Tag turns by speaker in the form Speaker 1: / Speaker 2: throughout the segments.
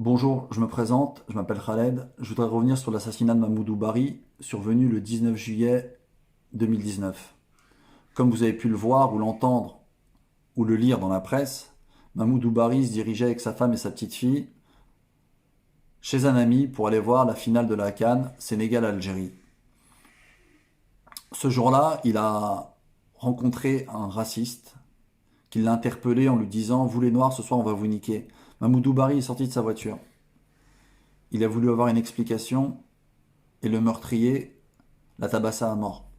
Speaker 1: Bonjour, je me présente, je m'appelle Khaled. Je voudrais revenir sur l'assassinat de Mahmoud Bari, survenu le 19 juillet 2019. Comme vous avez pu le voir ou l'entendre ou le lire dans la presse, Mahmoud Bari se dirigeait avec sa femme et sa petite fille chez un ami pour aller voir la finale de la CAN Sénégal-Algérie. Ce jour-là, il a rencontré un raciste qui l'a interpellé en lui disant « Vous les Noirs, ce soir on va vous niquer ». Mahmoud Bari est sorti de sa voiture. Il a voulu avoir une explication et le meurtrier l'a tabassé à mort.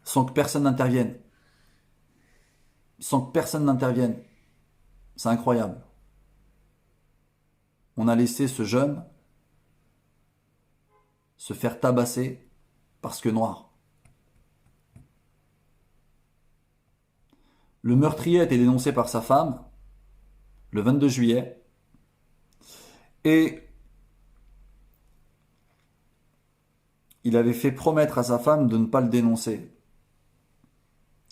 Speaker 1: Sans que personne n'intervienne. Sans que personne n'intervienne. C'est incroyable. On a laissé ce jeune se faire tabasser parce que noir. Le meurtrier a été dénoncé par sa femme le 22 juillet et il avait fait promettre à sa femme de ne pas le dénoncer.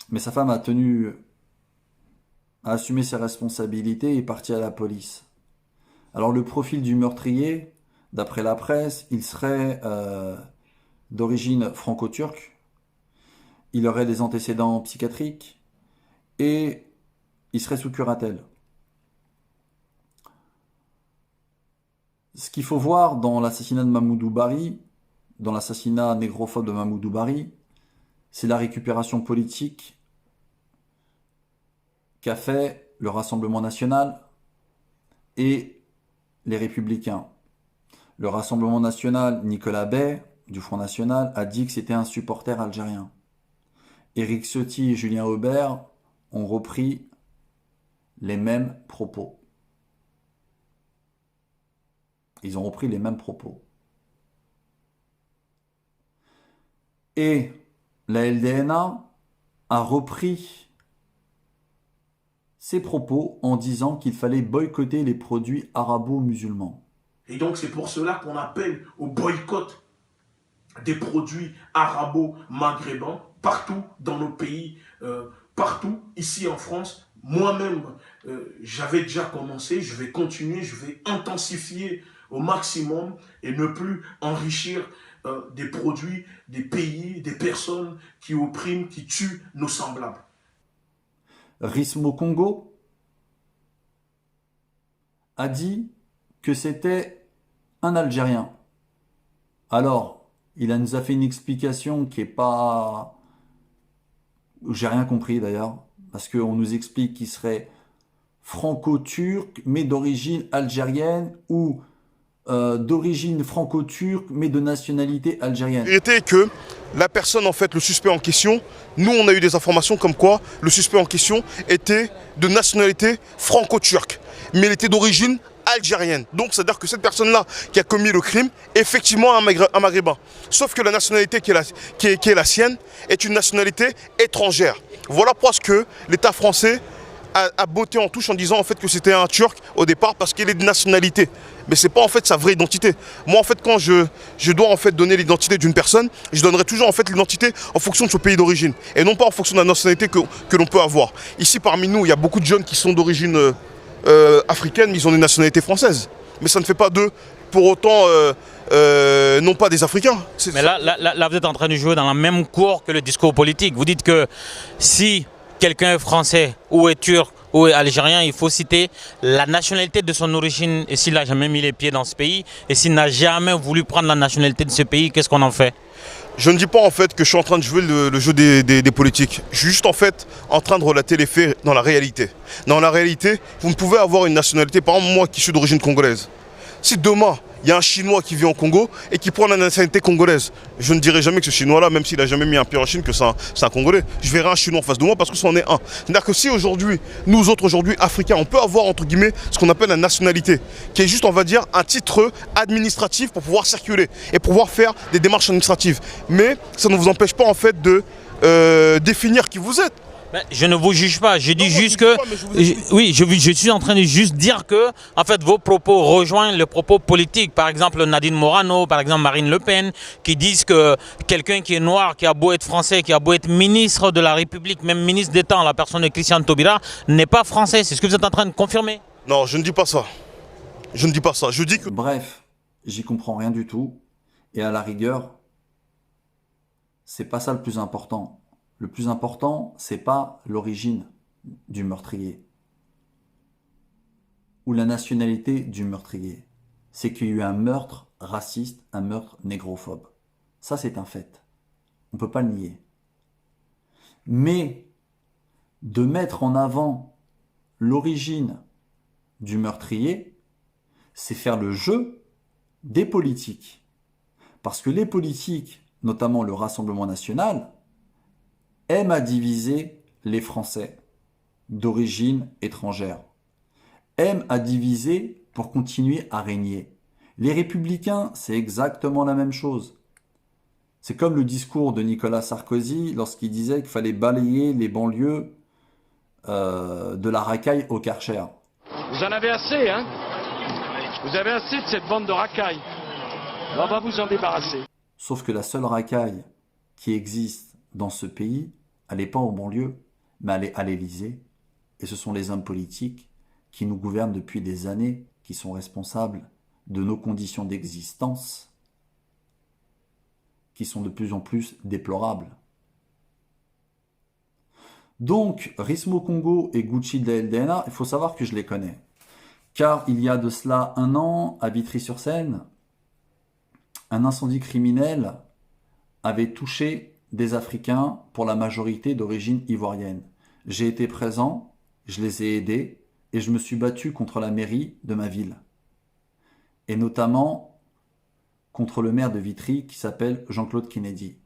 Speaker 1: Mais sa femme a tenu à assumer ses responsabilités et est partie à la police. Alors le profil du meurtrier, d'après la presse, il serait d'origine franco-turque, il aurait des antécédents psychiatriques et il serait sous curatelle. Ce qu'il faut voir dans l'assassinat de Mahmoud Bari, dans l'assassinat négrophobe de Mahmoud Bari, c'est la récupération politique qu'a fait le Rassemblement national et les Républicains. Le Rassemblement national, Nicolas Bay, du Front National, a dit que c'était un supporter algérien. Éric Ciotti et Julien Aubert ont repris les mêmes propos. Ils ont repris les mêmes propos. Et la LDNA a repris ses propos en disant qu'il fallait boycotter les produits arabo-musulmans.
Speaker 2: Et donc c'est pour cela qu'on appelle au boycott des produits arabo-maghrébins partout dans nos pays, partout ici en France. Moi-même, j'avais déjà commencé, je vais continuer, je vais intensifier au maximum et ne plus enrichir des produits, des pays, des personnes qui oppriment, qui tuent nos semblables.
Speaker 1: Rismo Congo a dit que c'était un Algérien. Alors, il nous a fait une explication qui est pas... J'ai rien compris d'ailleurs, parce qu'on nous explique qu'il serait franco-turc, mais d'origine algérienne, ou d'origine franco-turque, mais de nationalité algérienne.
Speaker 3: La vérité est que la personne, en fait, le suspect en question, nous on a eu des informations comme quoi le suspect en question était de nationalité franco-turque, mais il était d'origine algérienne. Donc c'est-à-dire que cette personne-là qui a commis le crime, effectivement un maghrébin. Sauf que la nationalité qui est la sienne est une nationalité étrangère. Voilà pourquoi l'État français a botté en touche en disant en fait que c'était un Turc au départ parce qu'il est de nationalité. Mais c'est pas en fait sa vraie identité. Moi en fait quand je dois en fait donner l'identité d'une personne, je donnerai toujours en fait l'identité en fonction de son pays d'origine et non pas en fonction de la nationalité que l'on peut avoir. Ici parmi nous, il y a beaucoup de jeunes qui sont d'origine africaine, mais ils ont une nationalité française. Mais ça ne fait pas d'eux pour autant non pas des Africains.
Speaker 4: Mais là, vous êtes en train de jouer dans la même cour que le discours politique. Vous dites que si quelqu'un est français ou est turc ou est algérien, il faut citer la nationalité de son origine et s'il n'a jamais mis les pieds dans ce pays et s'il n'a jamais voulu prendre la nationalité de ce pays, qu'est-ce qu'on en fait?
Speaker 3: Je ne dis pas en fait que je suis en train de jouer le jeu des politiques. Je suis juste en fait en train de relater les faits dans la réalité. Dans la réalité, vous ne pouvez avoir une nationalité, par exemple moi qui suis d'origine congolaise. Si demain, il y a un Chinois qui vit en Congo et qui prend la nationalité congolaise, je ne dirai jamais que ce Chinois-là, même s'il n'a jamais mis un pied en Chine, que c'est un Congolais. Je verrai un Chinois en face de moi parce que c'en est un. C'est-à-dire que si aujourd'hui, nous autres aujourd'hui, Africains, on peut avoir entre guillemets ce qu'on appelle la nationalité, qui est juste, on va dire, un titre administratif pour pouvoir circuler et pouvoir faire des démarches administratives. Mais ça ne vous empêche pas en fait de définir qui vous êtes.
Speaker 4: Mais je ne vous juge pas, je dis juste que... Oui, je suis en train de juste dire que en fait, vos propos rejoignent les propos politiques. Par exemple, Nadine Morano, par exemple Marine Le Pen, qui disent que quelqu'un qui est noir, qui a beau être français, qui a beau être ministre de la République, même ministre d'État, la personne de Christiane Taubira, n'est pas français. C'est ce que vous êtes en train de confirmer?
Speaker 3: Non, je ne dis pas ça. Je ne dis pas ça. Je dis que...
Speaker 1: Bref, j'y comprends rien du tout. Et à la rigueur, c'est pas ça le plus important. Le plus important, c'est pas l'origine du meurtrier ou la nationalité du meurtrier. C'est qu'il y a eu un meurtre raciste, un meurtre négrophobe. Ça, c'est un fait. On ne peut pas le nier. Mais de mettre en avant l'origine du meurtrier, c'est faire le jeu des politiques. Parce que les politiques, notamment le Rassemblement national, aiment à diviser les Français d'origine étrangère, aiment à diviser pour continuer à régner. Les Républicains, c'est exactement la même chose. C'est comme le discours de Nicolas Sarkozy lorsqu'il disait qu'il fallait balayer les banlieues de la racaille au Karcher.
Speaker 5: Vous en avez assez, hein? Vous avez assez de cette bande de racailles. On va vous en débarrasser.
Speaker 1: Sauf que la seule racaille qui existe dans ce pays, elle n'est pas aux banlieues, mais elle est à l'Élysée. Et ce sont les hommes politiques qui nous gouvernent depuis des années, qui sont responsables de nos conditions d'existence, qui sont de plus en plus déplorables. Donc, Rismo Congo et Gucci de la LDNA, il faut savoir que je les connais. Car il y a de cela 1 an, à Vitry-sur-Seine, un incendie criminel avait touché des Africains pour la majorité d'origine ivoirienne. J'ai été présent, je les ai aidés et je me suis battu contre la mairie de ma ville. Et notamment contre le maire de Vitry qui s'appelle Jean-Claude Kennedy.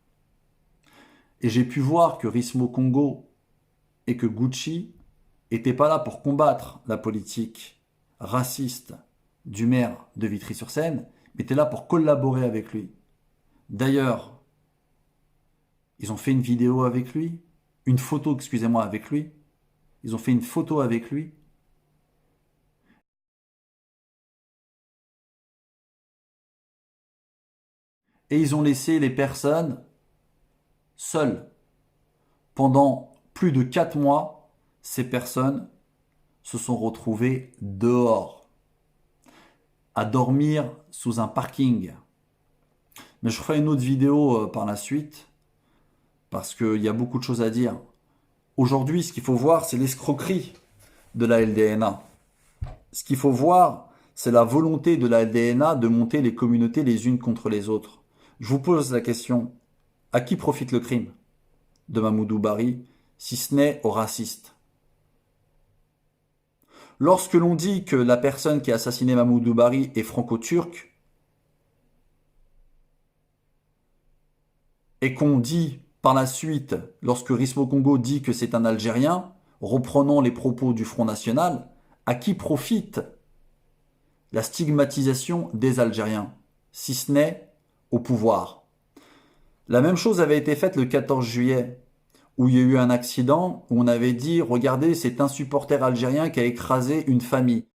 Speaker 1: Et j'ai pu voir que Rismo Congo et que Gucci n'étaient pas là pour combattre la politique raciste du maire de Vitry-sur-Seine, mais étaient là pour collaborer avec lui. D'ailleurs, ils ont fait une vidéo avec lui, une photo, excusez-moi, avec lui. Ils ont fait une photo avec lui. Et ils ont laissé les personnes seules. Pendant plus de 4 mois, ces personnes se sont retrouvées dehors, à dormir sous un parking. Mais je ferai une autre vidéo par la suite, parce qu'il y a beaucoup de choses à dire. Aujourd'hui, ce qu'il faut voir, c'est l'escroquerie de la LDNA. Ce qu'il faut voir, c'est la volonté de la LDNA de monter les communautés les unes contre les autres. Je vous pose la question, à qui profite le crime de Mamoudou Bari, si ce n'est aux racistes? Lorsque l'on dit que la personne qui a assassiné Mamoudou Bari est franco-turque, et qu'on dit par la suite, lorsque Rismo Congo dit que c'est un Algérien, reprenons les propos du Front National, à qui profite la stigmatisation des Algériens, si ce n'est au pouvoir? La même chose avait été faite le 14 juillet, où il y a eu un accident, où on avait dit « Regardez, c'est un supporter algérien qui a écrasé une famille ».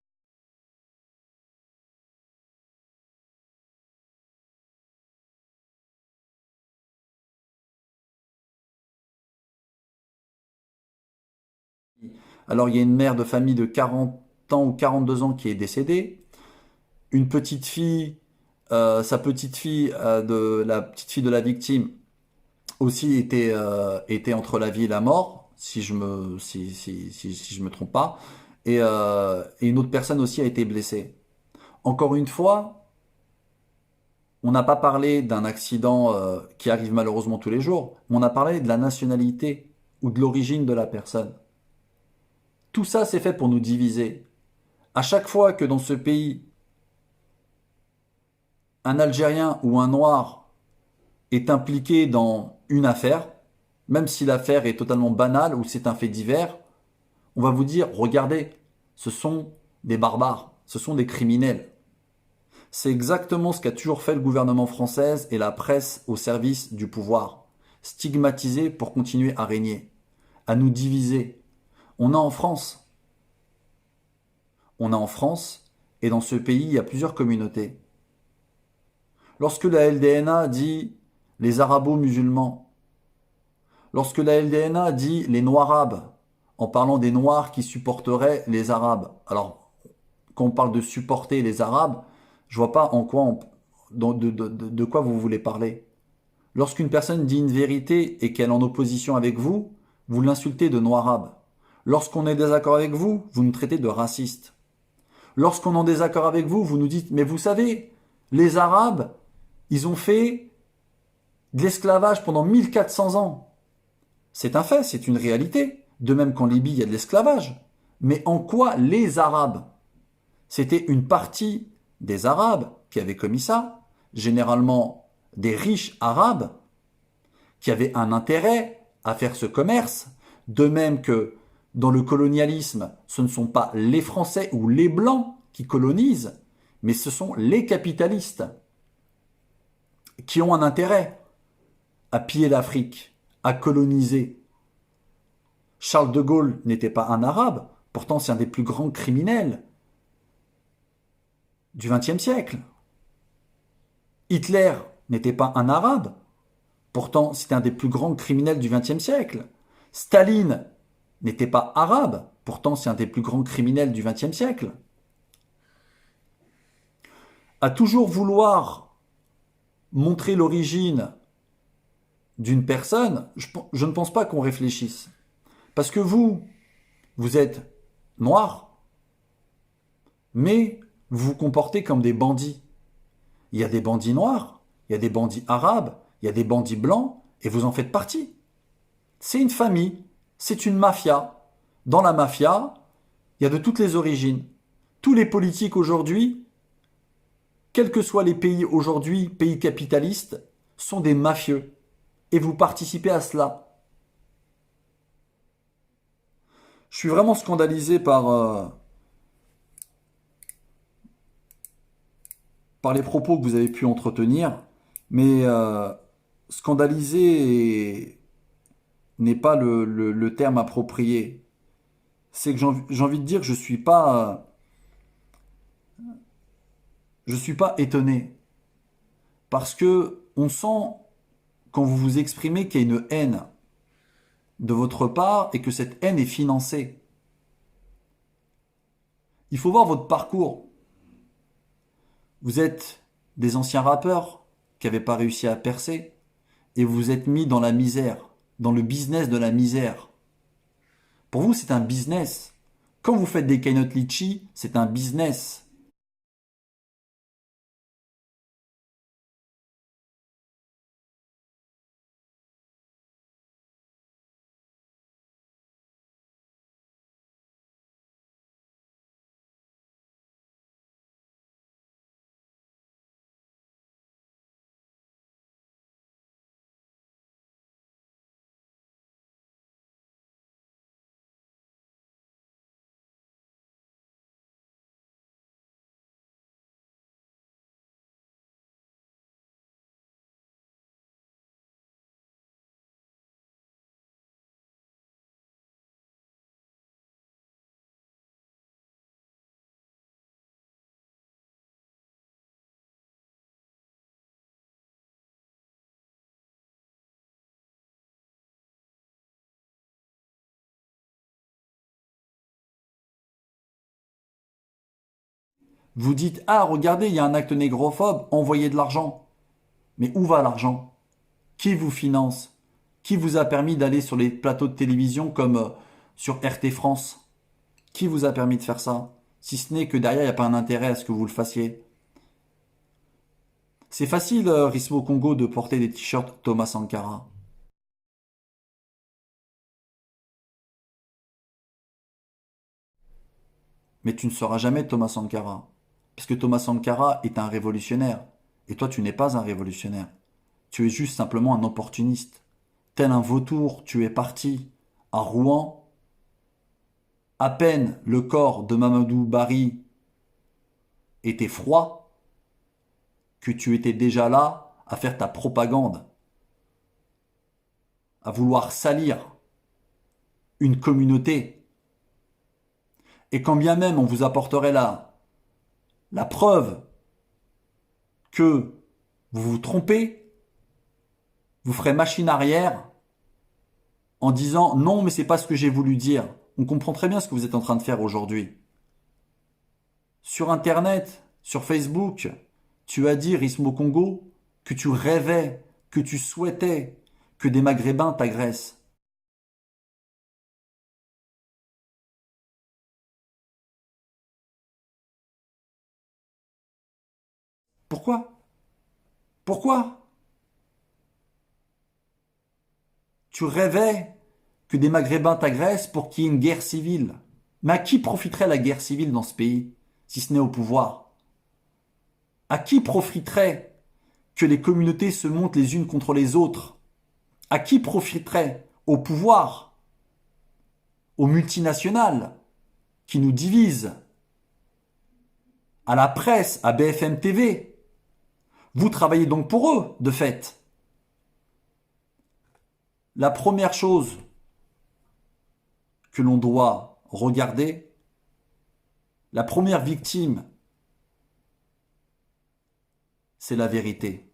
Speaker 1: Alors il y a une mère de famille de 40 ans ou 42 ans qui est décédée, une petite fille, sa petite fille, la petite fille de la victime, aussi était entre la vie et la mort, si je me trompe pas, et une autre personne aussi a été blessée. Encore une fois, on n'a pas parlé d'un accident qui arrive malheureusement tous les jours, mais on a parlé de la nationalité ou de l'origine de la personne. Tout ça, c'est fait pour nous diviser. À chaque fois que dans ce pays, un Algérien ou un Noir est impliqué dans une affaire, même si l'affaire est totalement banale ou c'est un fait divers, on va vous dire, regardez, ce sont des barbares, ce sont des criminels. C'est exactement ce qu'a toujours fait le gouvernement français et la presse au service du pouvoir. Stigmatiser pour continuer à régner, à nous diviser. On est en France. On est en France, et dans ce pays, il y a plusieurs communautés. Lorsque la LDNA dit les arabo-musulmans, lorsque la LDNA dit les noirs-arabes, en parlant des noirs qui supporteraient les arabes, alors quand on parle de supporter les Arabes, je vois pas en quoi de quoi vous voulez parler. Lorsqu'une personne dit une vérité et qu'elle est en opposition avec vous, vous l'insultez de noir-arabe. Lorsqu'on est désaccord avec vous, vous nous traitez de raciste. Lorsqu'on est en désaccord avec vous, vous nous dites, mais vous savez, les Arabes, ils ont fait de l'esclavage pendant 1400 ans. C'est un fait, c'est une réalité. De même qu'en Libye, il y a de l'esclavage. Mais en quoi les Arabes? C'était une partie des Arabes qui avaient commis ça, généralement des riches Arabes, qui avaient un intérêt à faire ce commerce, de même que dans le colonialisme, ce ne sont pas les Français ou les Blancs qui colonisent, mais ce sont les capitalistes qui ont un intérêt à piller l'Afrique, à coloniser. Charles de Gaulle n'était pas un Arabe, pourtant c'est un des plus grands criminels du XXe siècle. Hitler n'était pas un Arabe, pourtant c'était un des plus grands criminels du XXe siècle. Staline n'était pas arabe, pourtant c'est un des plus grands criminels du XXe siècle. À toujours vouloir montrer l'origine d'une personne, je ne pense pas qu'on réfléchisse. Parce que vous êtes noir, mais vous vous comportez comme des bandits. Il y a des bandits noirs, il y a des bandits arabes, il y a des bandits blancs, et vous en faites partie. C'est une famille, c'est une mafia. Dans la mafia, il y a de toutes les origines. Tous les politiques aujourd'hui, quels que soient les pays aujourd'hui, pays capitalistes, sont des mafieux. Et vous participez à cela. Je suis vraiment scandalisé par les propos que vous avez pu entretenir, mais scandalisé n'est pas le terme approprié. C'est que j'ai envie de dire que je suis pas étonné, parce que on sent quand vous vous exprimez qu'il y a une haine de votre part et que cette haine est financée. Il faut voir votre parcours. Vous êtes des anciens rappeurs qui n'avaient pas réussi à percer et vous vous êtes mis dans la misère, dans le business de la misère. Pour vous, c'est un business. Quand vous faites des keynote litchi, c'est un business. Vous dites, ah, regardez, il y a un acte négrophobe, envoyez de l'argent. Mais où va l'argent? Qui vous finance? Qui vous a permis d'aller sur les plateaux de télévision comme sur RT France? Qui vous a permis de faire ça? Si ce n'est que derrière, il n'y a pas un intérêt à ce que vous le fassiez. C'est facile, Rismo Congo, de porter des t-shirts Thomas Sankara. Mais tu ne seras jamais Thomas Sankara. Parce que Thomas Sankara est un révolutionnaire. Et toi, tu n'es pas un révolutionnaire. Tu es juste simplement un opportuniste. Tel un vautour, tu es parti à Rouen. À peine le corps de Mamadou Barry était froid, que tu étais déjà là à faire ta propagande, à vouloir salir une communauté. Et quand bien même on vous apporterait la preuve que vous vous trompez, vous ferez machine arrière en disant non, mais c'est pas ce que j'ai voulu dire. On comprend très bien ce que vous êtes en train de faire aujourd'hui. Sur Internet, sur Facebook, tu as dit, Rismo Congo, que tu rêvais, que tu souhaitais que des Maghrébins t'agressent. Pourquoi? Pourquoi? Tu rêvais que des Maghrébins t'agressent pour qu'il y ait une guerre civile. Mais à qui profiterait la guerre civile dans ce pays, si ce n'est au pouvoir? À qui profiterait que les communautés se montent les unes contre les autres? À qui profiterait? Au pouvoir, aux multinationales qui nous divisent, à la presse, à BFM TV. Vous travaillez donc pour eux, de fait. La première chose que l'on doit regarder, la première victime, c'est la vérité.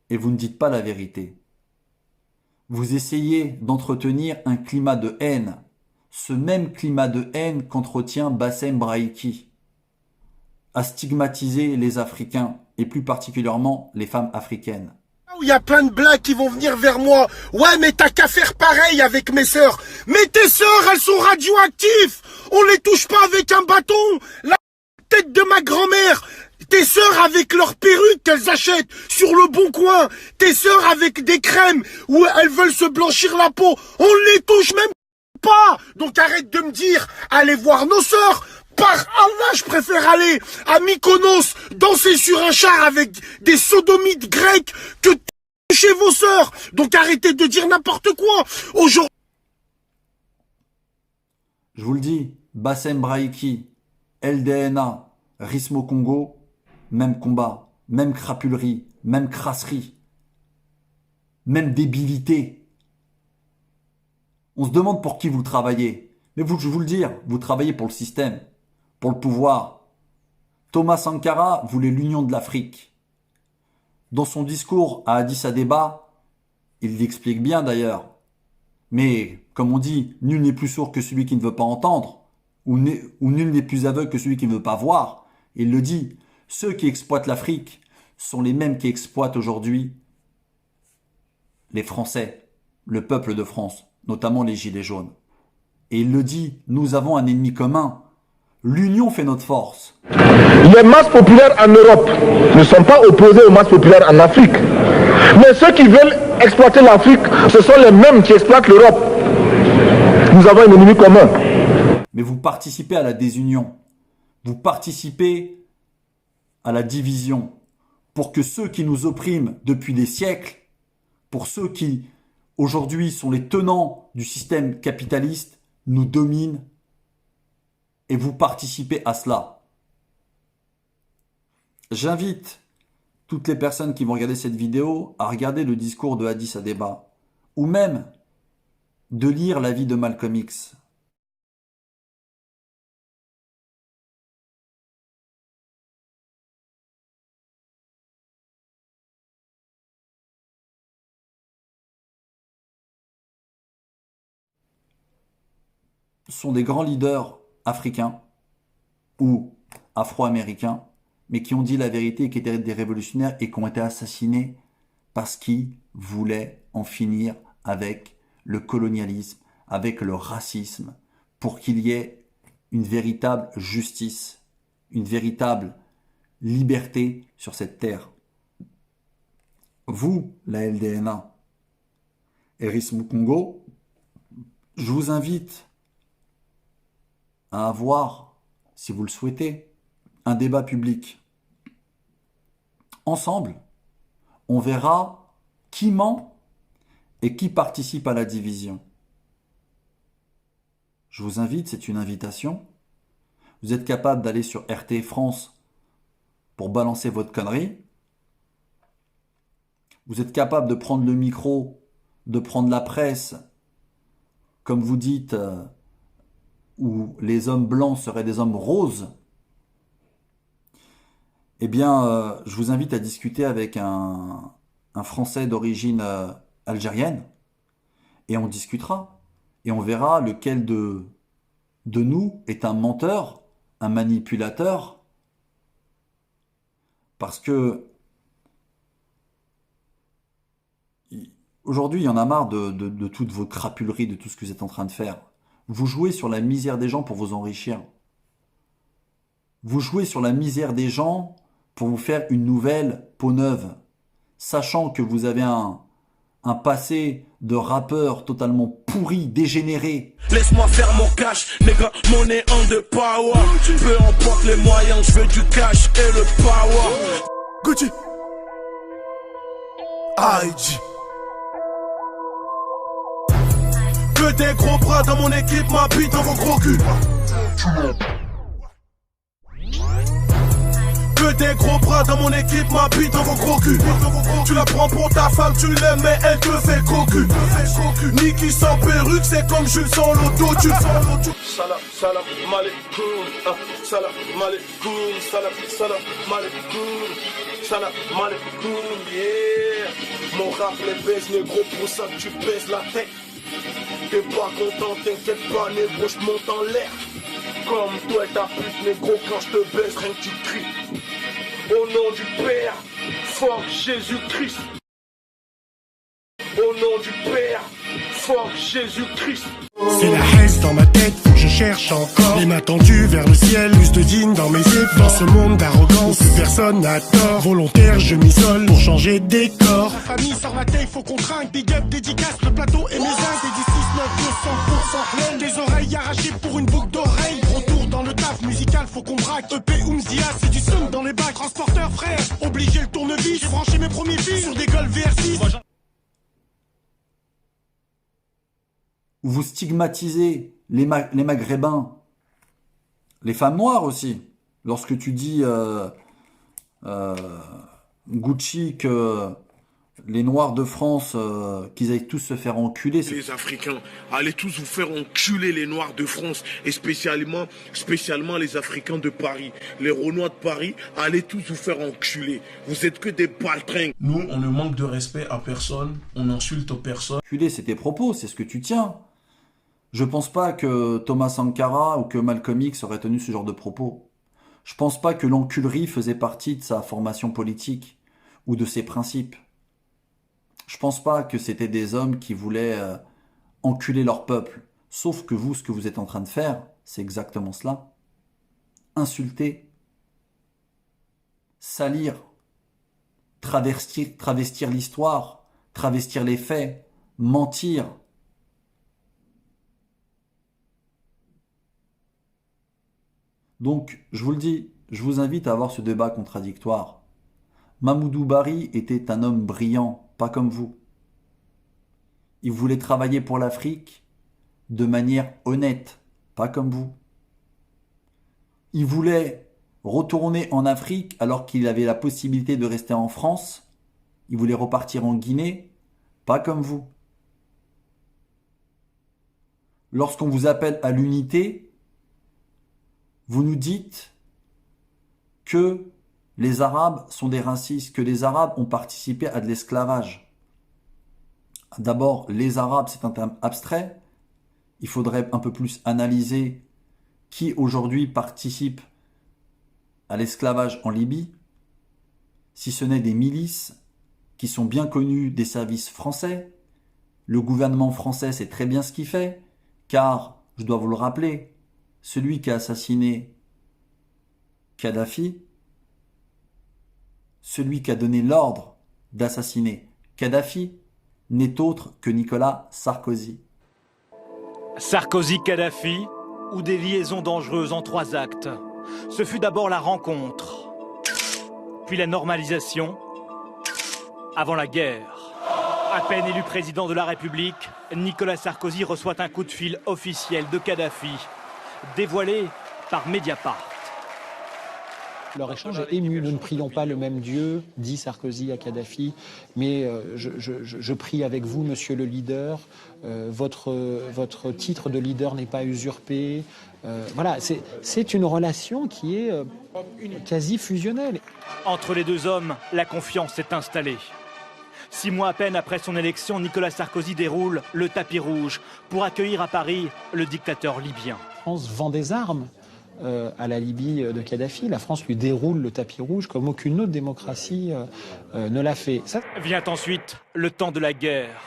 Speaker 1: Et vous ne dites pas la vérité. Vous essayez d'entretenir un climat de haine, ce même climat de haine qu'entretient Bassem Braïki, à stigmatiser les Africains, et plus particulièrement les femmes africaines.
Speaker 6: Il y a plein de blagues qui vont venir vers moi. Ouais, mais t'as qu'à faire pareil avec mes sœurs. Mais tes sœurs, elles sont radioactives. On les touche pas avec un bâton. La tête de ma grand-mère. Tes sœurs avec leurs perruques qu'elles achètent sur le Bon Coin. Tes sœurs avec des crèmes où elles veulent se blanchir la peau. On les touche même pas. Donc arrête de me dire, allez voir nos sœurs. Par Allah, je préfère aller à Mykonos, danser sur un char avec des sodomites grecs que toucher vos sœurs. Donc arrêtez de dire n'importe quoi. Aujourd'hui,
Speaker 1: Je vous le dis, Bassem Braïki, LDNA, Rismo Congo, même combat, même crapulerie, même crasserie, même débilité. On se demande pour qui vous travaillez. Mais je vous le dire, vous travaillez pour le système, pour le pouvoir. Thomas Sankara voulait l'union de l'Afrique. Dans son discours à Addis Abeba, il l'explique bien d'ailleurs. Mais, comme on dit, nul n'est plus sourd que celui qui ne veut pas entendre, ou nul n'est plus aveugle que celui qui ne veut pas voir. Il le dit, ceux qui exploitent l'Afrique sont les mêmes qui exploitent aujourd'hui les Français, le peuple de France, notamment les Gilets jaunes. Et il le dit, nous avons un ennemi commun. L'union fait notre force.
Speaker 7: Les masses populaires en Europe ne sont pas opposées aux masses populaires en Afrique. Mais ceux qui veulent exploiter l'Afrique, ce sont les mêmes qui exploitent l'Europe. Nous avons un ennemi commun.
Speaker 1: Mais vous participez à la désunion. Vous participez à la division. Pour que ceux qui nous oppriment depuis des siècles, pour ceux qui aujourd'hui sont les tenants du système capitaliste, nous dominent. Et vous participez à cela. J'invite toutes les personnes qui vont regarder cette vidéo à regarder le discours de Addis Abeba, ou même de lire la vie de Malcolm X. Ce sont des grands leaders africains ou afro-américains, mais qui ont dit la vérité et qui étaient des révolutionnaires et qui ont été assassinés parce qu'ils voulaient en finir avec le colonialisme, avec le racisme, pour qu'il y ait une véritable justice, une véritable liberté sur cette terre. Vous, la LDNA, et Rismo Congo, je vous invite à avoir, si vous le souhaitez, un débat public. Ensemble, on verra qui ment et qui participe à la division. Je vous invite, c'est une invitation. Vous êtes capable d'aller sur RT France pour balancer votre connerie. Vous êtes capable de prendre le micro, de prendre la presse, comme vous dites, où les hommes blancs seraient des hommes roses. Eh bien, je vous invite à discuter avec un Français d'origine algérienne, et on discutera. Et on verra lequel de nous est un menteur, un manipulateur, Parce que aujourd'hui, il y en a marre de toute vos crapuleries, de tout ce que vous êtes en train de faire. Vous jouez sur la misère des gens pour vous enrichir. Vous jouez sur la misère des gens pour vous faire une nouvelle peau neuve, sachant que vous avez un passé de rappeur totalement pourri, dégénéré.
Speaker 6: Laisse-moi faire mon cash, nigga, money on the power. Peu importe les moyens, je veux du cash et le power. Gucci, IG. Que des gros bras dans mon équipe, ma bite dans vos gros culs. Que des gros bras dans mon équipe, ma bite dans vos gros culs. Tu la prends pour ta femme, tu l'aimes, mais elle te fait cocu. Niki sans perruque, c'est comme Jules sans l'autotune. Salam, salam, malekoum. Salam, malekoum. Salam, salam, malekoum. Salam, malekoum, yeah. Mon rap les baise, négro, pour ça que tu baisses la tête. T'es pas content, t'inquiète pas, négro, je monte en l'air. Comme toi et ta pute, négro, quand je te baisse, rien que tu cries. Au nom du Père, fuck Jésus-Christ. Au nom du Père, fuck Jésus-Christ.
Speaker 8: C'est la haine dans ma tête, faut que je cherche encore. Les mains tendues vers le ciel, plus de digne dans mes efforts. Dans ce monde d'arrogance, où personne n'a tort. Volontaire, je m'isole pour changer de décor. La famille sort ma tête, faut qu'on trinque. Big up, dédicace, le plateau et mes uns. Des 10, 9, 200% pleine. Des oreilles arrachées pour une boucle d'oreille. Retour dans le taf musical, faut qu'on braque. EP Oumzia, c'est du son dans les bacs. Transporteur frère, obligé le tournevis. J'ai branché mes premiers fils sur des Golf VR6.
Speaker 1: Vous stigmatisez les Maghrébins, les femmes noires aussi. Lorsque tu dis Gucci que les Noirs de France, qu'ils aillent tous se faire enculer.
Speaker 2: Les Africains, allez tous vous faire enculer les Noirs de France et spécialement les Africains de Paris. Les Renois de Paris, allez tous vous faire enculer. Vous êtes que des baltringues. Nous, on ne manque de respect à personne, on n'insulte personne.
Speaker 1: Enculer, c'est tes propos, c'est ce que tu tiens. Je pense pas que Thomas Sankara ou que Malcolm X auraient tenu ce genre de propos. Je pense pas que l'enculerie faisait partie de sa formation politique ou de ses principes. Je pense pas que c'était des hommes qui voulaient enculer leur peuple. Sauf que vous, ce que vous êtes en train de faire, c'est exactement cela. Insulter, salir, travestir l'histoire, travestir les faits, mentir. Donc, je vous le dis, je vous invite à avoir ce débat contradictoire. Mamoudou Bari était un homme brillant, pas comme vous. Il voulait travailler pour l'Afrique de manière honnête, pas comme vous. Il voulait retourner en Afrique alors qu'il avait la possibilité de rester en France. Il voulait repartir en Guinée, pas comme vous. Lorsqu'on vous appelle à l'unité, vous nous dites que les Arabes sont des racistes, que les Arabes ont participé à de l'esclavage. D'abord, les Arabes, c'est un terme abstrait. Il faudrait un peu plus analyser qui aujourd'hui participe à l'esclavage en Libye, si ce n'est des milices qui sont bien connues des services français. Le gouvernement français sait très bien ce qu'il fait, car, je dois vous le rappeler, celui qui a assassiné Kadhafi, celui qui a donné l'ordre d'assassiner Kadhafi, n'est autre que Nicolas Sarkozy.
Speaker 9: Sarkozy-Kadhafi, ou des liaisons dangereuses en 3 actes. Ce fut d'abord la rencontre, puis la normalisation, avant la guerre. À peine élu président de la République, Nicolas Sarkozy reçoit un coup de fil officiel de Kadhafi, dévoilé par Mediapart.
Speaker 10: Leur échange est ému. Nous ne prions pas le même Dieu, dit Sarkozy à Kadhafi, mais je prie avec vous, monsieur le leader. Votre titre de leader n'est pas usurpé. Voilà, c'est une relation qui est quasi fusionnelle.
Speaker 9: Entre les deux hommes, la confiance s'est installée. 6 mois à peine après son élection, Nicolas Sarkozy déroule le tapis rouge pour accueillir à Paris le dictateur libyen.
Speaker 10: La France vend des armes à la Libye de Kadhafi. La France lui déroule le tapis rouge comme aucune autre démocratie ne l'a fait. Ça...
Speaker 9: Vient ensuite le temps de la guerre.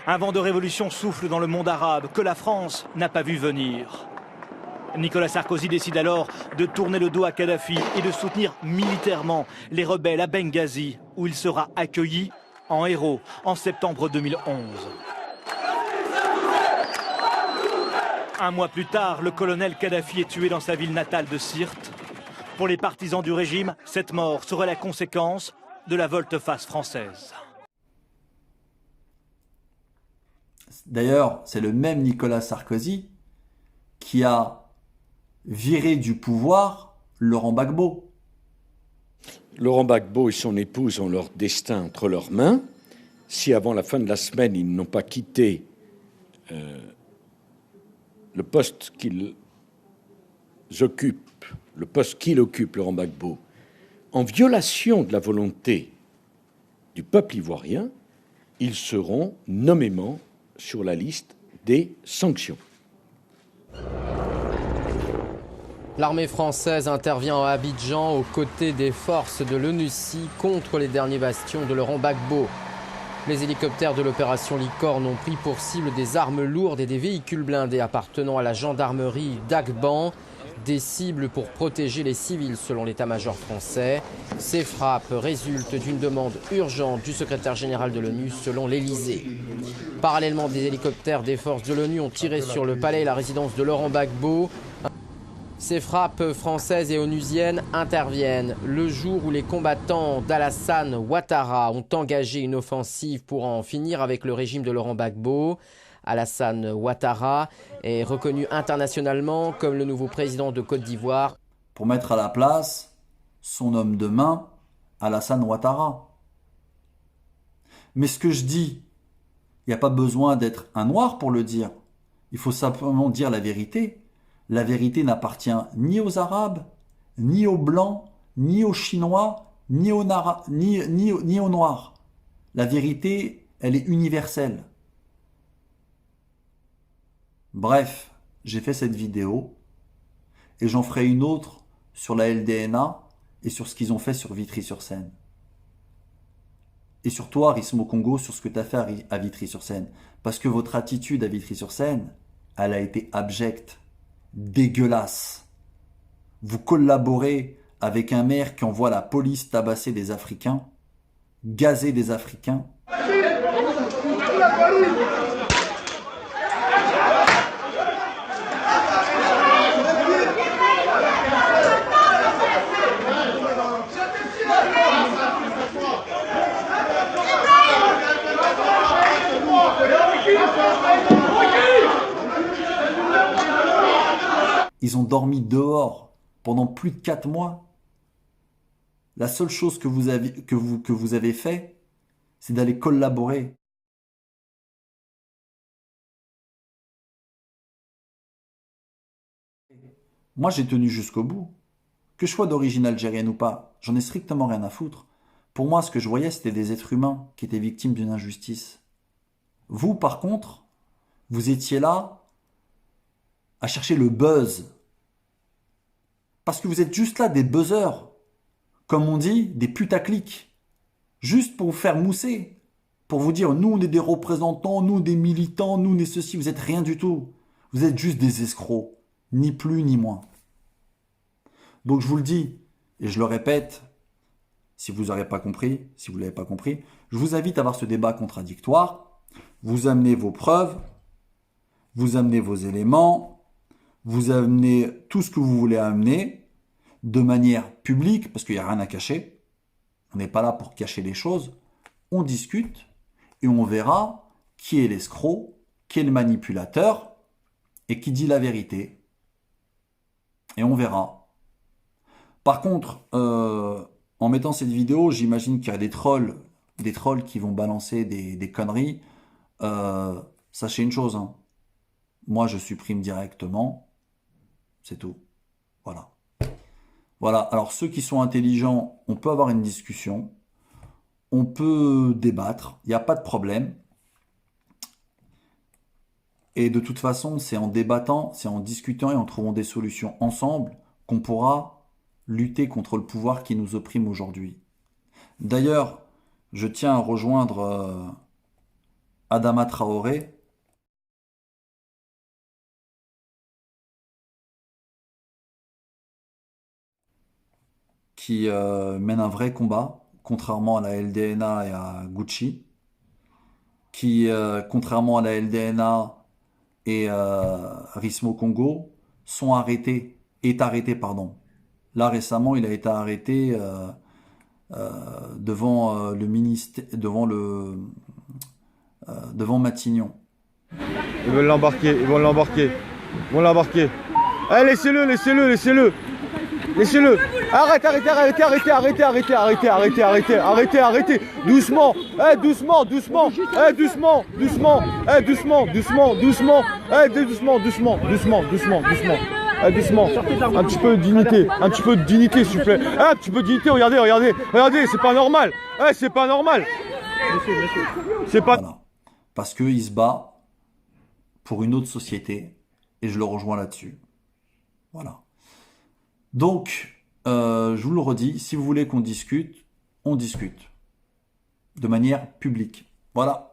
Speaker 9: Un vent de révolution souffle dans le monde arabe que la France n'a pas vu venir. Nicolas Sarkozy décide alors de tourner le dos à Kadhafi et de soutenir militairement les rebelles à Benghazi, où il sera accueilli en héros en septembre 2011. Un mois plus tard, le colonel Kadhafi est tué dans sa ville natale de Sirte. Pour les partisans du régime, cette mort serait la conséquence de la volte-face française.
Speaker 1: D'ailleurs, c'est le même Nicolas Sarkozy qui a viré du pouvoir Laurent Gbagbo.
Speaker 11: Laurent Gbagbo et son épouse ont leur destin entre leurs mains. Si avant la fin de la semaine, ils n'ont pas quitté le poste qu'il occupe, Laurent Gbagbo, en violation de la volonté du peuple ivoirien, ils seront nommément sur la liste des sanctions.
Speaker 12: L'armée française intervient à Abidjan aux côtés des forces de l'ONUCI contre les derniers bastions de Laurent Gbagbo. Les hélicoptères de l'opération Licorne ont pris pour cible des armes lourdes et des véhicules blindés appartenant à la gendarmerie d'Agban. Des cibles pour protéger les civils selon l'état-major français. Ces frappes résultent d'une demande urgente du secrétaire général de l'ONU selon l'Elysée. Parallèlement, des hélicoptères des forces de l'ONU ont tiré sur le palais et la résidence de Laurent Gbagbo. Ces frappes françaises et onusiennes interviennent le jour où les combattants d'Alassane Ouattara ont engagé une offensive pour en finir avec le régime de Laurent Gbagbo. Alassane Ouattara est reconnu internationalement comme le nouveau président de Côte d'Ivoire.
Speaker 1: Pour mettre à la place son homme de main, Alassane Ouattara. Mais ce que je dis, il n'y a pas besoin d'être un noir pour le dire. Il faut simplement dire la vérité. La vérité n'appartient ni aux Arabes, ni aux Blancs, ni aux Chinois, ni aux Noirs. La vérité, elle est universelle. Bref, j'ai fait cette vidéo et j'en ferai une autre sur la LDNA et sur ce qu'ils ont fait sur Vitry-sur-Seine. Et sur toi, Rismo Congo, sur ce que tu as fait à Vitry-sur-Seine. Parce que votre attitude à Vitry-sur-Seine, elle a été abjecte, dégueulasse. Vous collaborez avec un maire qui envoie la police tabasser des Africains, gazer des Africains. Ils ont dormi dehors pendant plus de 4 mois. La seule chose que vous avez fait, c'est d'aller collaborer. Moi, j'ai tenu jusqu'au bout. Que je sois d'origine algérienne ou pas, j'en ai strictement rien à foutre. Pour moi, ce que je voyais, c'était des êtres humains qui étaient victimes d'une injustice. Vous, par contre, vous étiez là à chercher le buzz. Parce que vous êtes juste là des buzzers. Comme on dit, des putaclics. Juste pour vous faire mousser. Pour vous dire, nous on est des représentants, nous des militants, nous on est ceci. Vous êtes rien du tout. Vous êtes juste des escrocs. Ni plus ni moins. Donc je vous le dis, et je le répète, si vous n'aurez pas compris, si vous ne l'avez pas compris, je vous invite à avoir ce débat contradictoire. Vous amenez vos preuves, vous amenez vos éléments, vous amenez tout ce que vous voulez amener de manière publique, parce qu'il n'y a rien à cacher. On n'est pas là pour cacher les choses. On discute et on verra qui est l'escroc, qui est le manipulateur et qui dit la vérité. Et on verra. Par contre, en mettant cette vidéo, j'imagine qu'il y a des trolls qui vont balancer des conneries. Sachez une chose, hein. Moi je supprime directement. C'est tout. Voilà. Voilà. Alors ceux qui sont intelligents, on peut avoir une discussion. On peut débattre. Il n'y a pas de problème. Et de toute façon, c'est en débattant, c'est en discutant et en trouvant des solutions ensemble qu'on pourra lutter contre le pouvoir qui nous opprime aujourd'hui. D'ailleurs, je tiens à rejoindre Adama Traoré, qui mène un vrai combat, contrairement à la LDNA et à Gucci, qui, contrairement à la LDNA et Rismo Congo, est arrêté, pardon. Là, récemment, il a été arrêté devant le ministère, devant Matignon.
Speaker 13: Ils veulent l'embarquer, ils vont l'embarquer. Ils vont l'embarquer. Allez, laissez-le, laissez-le, laissez-le. Laissez-le. Arrêtez. Doucement. Doucement. Doucement. Un petit peu de dignité, s'il vous plaît. Un petit peu de dignité, regardez, c'est pas normal. C'est pas normal. C'est pas...
Speaker 1: Voilà. Parce qu'il se bat pour une autre société, et je le rejoins là-dessus. Voilà. Donc, je vous le redis, si vous voulez qu'on discute, on discute. De manière publique. Voilà.